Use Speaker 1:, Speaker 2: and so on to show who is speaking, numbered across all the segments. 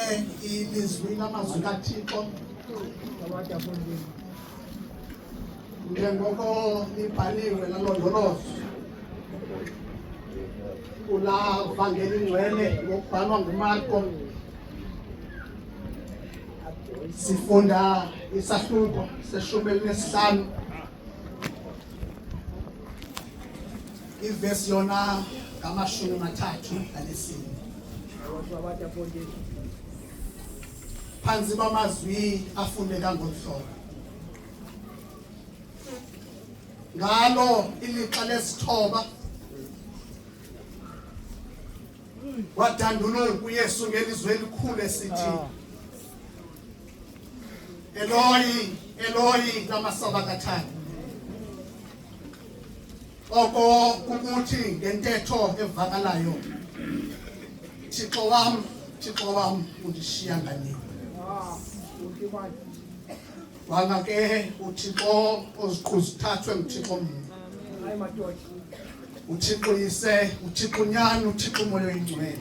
Speaker 1: Simamele ilizwi lamazwi kaThixo. Njengoko libhaliwe lalondolozwa kula vangeli ngcwele ngokubhalwa nguMarko. Sifunda isahluko seshumi elinesihlanu, ivesi yona ngama-34. Phansi kwamazwi afundeka ngoluhlobo. Ngalo ilixa lesithoba wadanduluka uYesu ngelizwi elikhulu esithi, Eloi, Eloi, lama sabakthani. Oko ukuthi ngentetho evakalayo, Thixo wami, undishiya ngani? Wangake uThixo oziqhuzithathwe nguThixo mnye. uThixo yise, uThixo nyani, uThixo moya oyingcwele.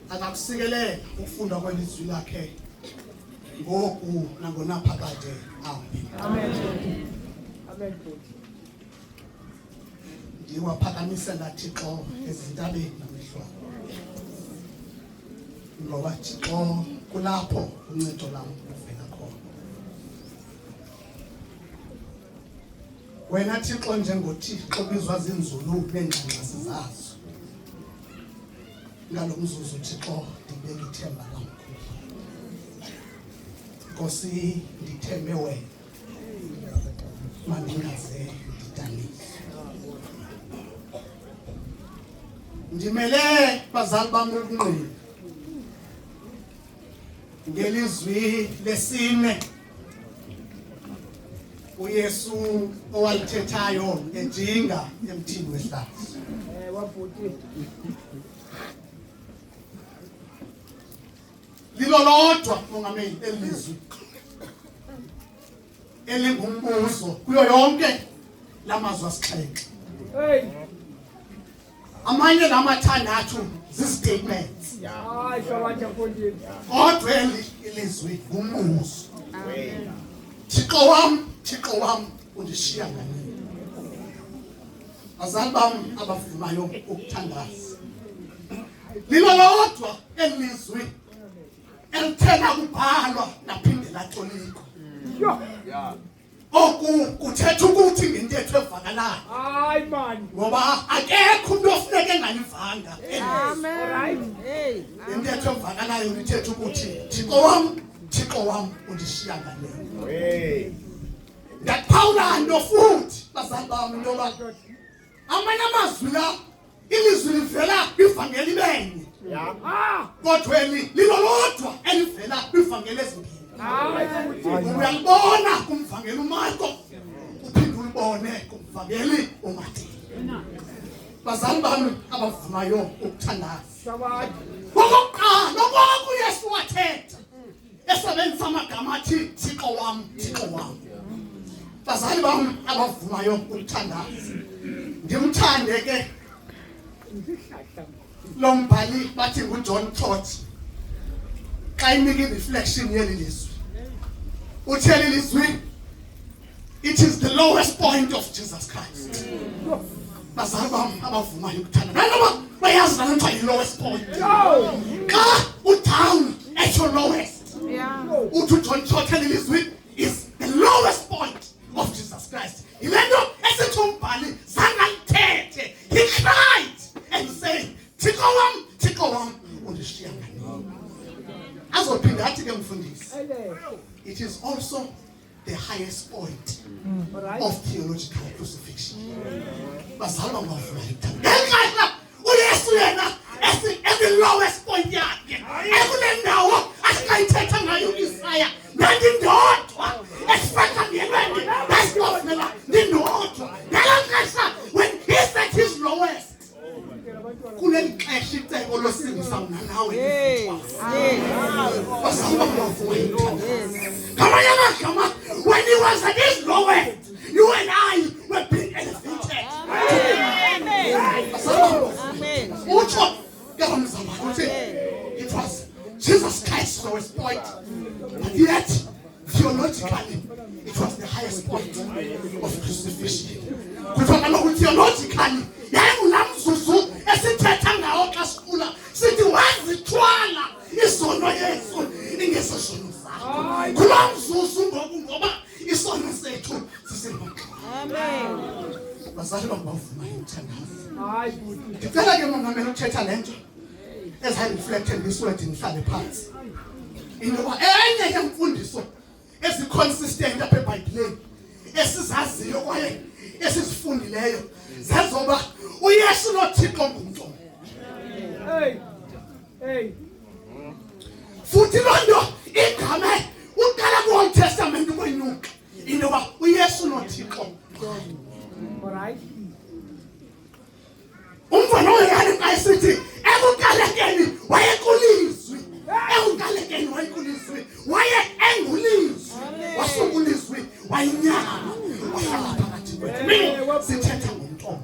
Speaker 1: Akakusikelele ukufunda kwelizwi lakhe ngoku nangonaphakade. Amen. Amen. Ndiwaphakamisa laThixo ezintabeni namehlweni, ngoba Thixo kulapho uncedo lam luvela khona. Wena Thixo njengoThixo bizwa zinzulu neengxangxasi zazo. Ngalo mzuzu Thixo ndibeka ithemba lam kuwe. Nkosi, ndithembe wena, mandingaze ndidanise. Ndimele bazali bam ukunqina ngelizwi lesine uYesu owalithethayo ejinga emthini wehlathi. Lilo lodwa mongameli elizwi elingumbuzo kuyo yonke lamazwi asixhenxe. Amanye lamathandathu zistatements. Kodwa ilizwi ngumbuzo. Thixo wami, undishiya ngani? Bazali bam abavumayo ukuthandaza, lilo lodwa elizwi elithena kubhalwa naphinde latolikwa. Oku kuthetha ukuthi ngentetho evakalayo. Hayi man, ngoba akekho umuntu ofuneka engalivanga. Amen. Intetho evakalayo lithetha ukuthi Thixo wami undishiya ngani? Ngapawula ndo futhi bazali bami ndoba amanye amazwi la ilizwi livela kwivangeli benye. Kodwa lilo lodwa elivela kwivangeli ezimbili. Uyalibona kumvangeli uMarko, uphinde ulibone kumvangeli uMateyu. Bazali bami abavumayo ukuthandaza, okokuqala okoku uYesu wathetha esebenzisa amagama athi Thixo wami. Bazali bami abavumayo ukuthandaza, ndimthande ke lo mbhali bathi nguJohn Trott xa inika ireflection yeli lizwi. Utheli lizwi, it is the lowest point of Jesus Christ. Bazali bami abavumayo ukuthandaza, nanoba bayazi nalento yi-lowest point. Xa udown at your lowest, uJohn Trott lizwi is the lowest point of Jesus Christ. Ilento esithi umbhali zangalithethe. He cried and said, Thixo wami, undishiya ngani? Azophinda athi ke mfundisi, it is also the highest point of theological crucifixion. Bazali bami abavumayo ukuthandaza, uYesu yena the lowest point yakhe ekule ndawo asingayithetha ngayo uIsaya, ndandindodwa esifakangelweni nasibofela ndindodwa. Ngalangasa when he said his lowest, kuleli xesha icebo losindisa mna nawe. Bazali bami abavumayo ukuthandaza, ngamanye amagama, when he was at his lowest, you and I were being elevated. Amen. Utsho ke mzalwane uthi was Jesus Christ's lowest point. But yet, theologically, it was the highest point of crucifixion. Theologically, sithi wazithwala isono Yesu ingesosono sakho. Kulo mzuzu ngoba isono sethu sisemaqala. Amen. Bazali bangavuma umthandazo. Hayi buti. Ngicela ke mongameli uthetha lento as I reflect on this word ngihlale phansi. Ingoba enye yemfundiso eziconsistent apha eBhayibhelini esizaziyo kwaye esizifundileyo zazoba uYesu noThixo ngumuntu. Hey. Futhi lonto igama uqala ku-Old Testament kwenuka ingoba uYesu noThixo. Alright. Umfana oyani kayisithi ekuqalekeni wayekulizwi. Ekuqalekeni wayekulizwi. Waye engulizwi. Wasukulizwi wayinyama. Wahlala phakathi kwethu. Sithetha ngomntomo.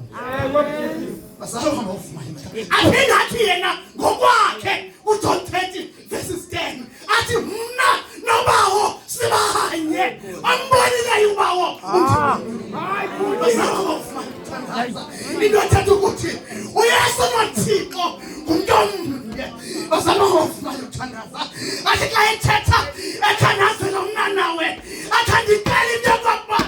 Speaker 1: Basalo hamba uvuma imali. Aphingathi yena ngokwakhe uJohn 30:10 athi mna nobawo sibanye. Ambonile ubawo. Hayi basalo uvuma imali. Indothatha ukuthi uYesu noThixo ngumntomnye. Basalo uvuma imali. Athi xa ethetha ekhanazela umnanawe athi ndicela into yokuba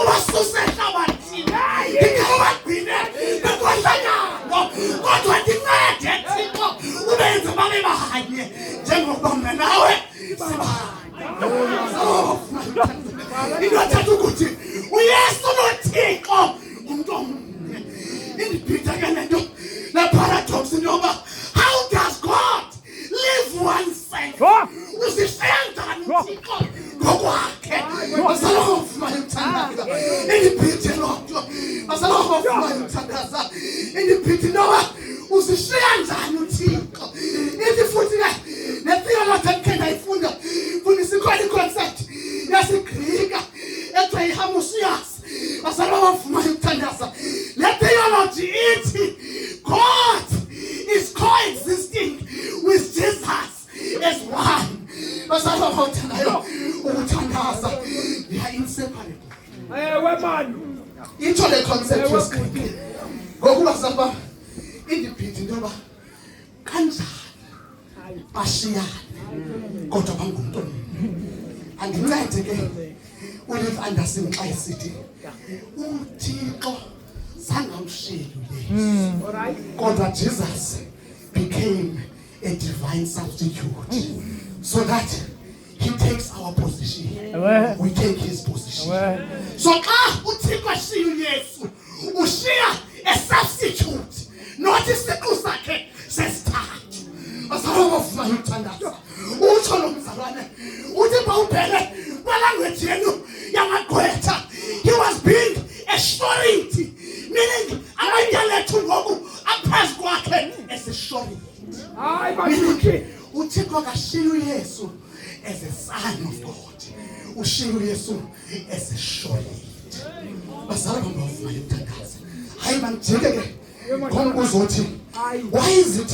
Speaker 1: ubasuse ehlabathini. Ndingawagcine bekwahlanyako kodwa ndincede Thixo ubenze babe bahanye njengokuba mna nawe sibanye. Indothatha ukuthi uYesu noThixo ngumntomnye. Indiphinda ke lento la paradox intoba how does God live oneself? Uzishenza uThixo ngokwakhe. Basalo uvuma imthandazo. Indiphinda lonto. Basalo uvuma imthandazo. Indiphinda noba uzishiya njani uThixo. Ithi futhi le theology engikayifunda fundisa i-concept yesiGrika ethiwa i-homoousios. Basalo uvuma imthandazo. Le theology ithi God is coexisting with Jesus as one. Basalo uvuma umthandazo. They are inseparable. Man. Into the concept was Greek. Ngokuba saba indiphithi ntoba kanjani bashiyane kodwa bangumntomnye. Andincede ke ulive Anderson xa esithi uThixo zangamshiyeli uYesu. Kodwa Jesus became a divine substitute so that he takes our position. We take his position. So xa uThixo ashiya uYesu ushiya a substitute, not isiqu sakhe sesithathu. Basalo uvuma imthandazo. Utsho lo mzalwane uthi bawubhele kwalanguage yenu yamagqwetha. He was being a surety, meaning amanyala ethu ngoku aphezu kwakhe as a surety. Hayi bathi uThixo kashiya uYesu as a son of God. Ushiya uYesu as a surety. Basalo bangavuma imthandazo. Hayi banjike ke ngombuzo uthi why is it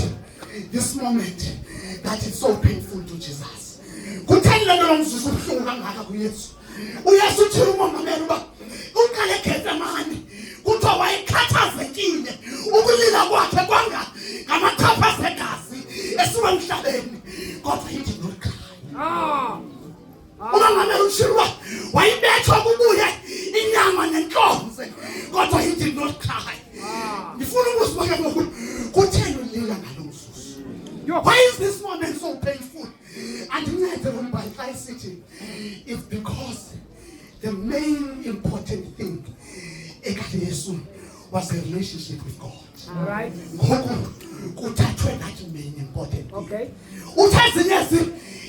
Speaker 1: this moment that is so painful to Jesus? Kutheni lento lomzuzu ubuhlungu kangaka kuYesu? uYesu uthi umongameli uba uqale Gethsemane kuthiwa wayekhathazekile ukulila kwakhe kwanga ngamachapha segazi esiwe emhlabeni kodwa he did not cry. Umongameli ushilwa wayibethwa kubuye inyama nenhlonze kodwa he did not cry. Ngifuna ukuzibona ngoku kutheni ulila ngalomzuzu. Why is this moment so painful? And I city it's because the main important thing was the relationship with God. All right. That main important. Okay.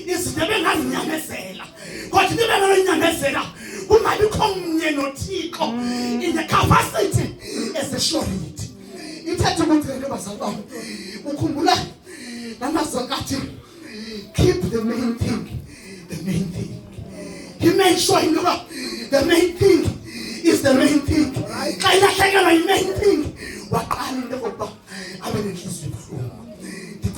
Speaker 1: Is never nyamezela. God never nyamezela. Who might become in the capacity as a surety. It had to be keep the main thing. The main thing. He made sure he knew the main thing is the main thing. The main thing. What I never I mean, the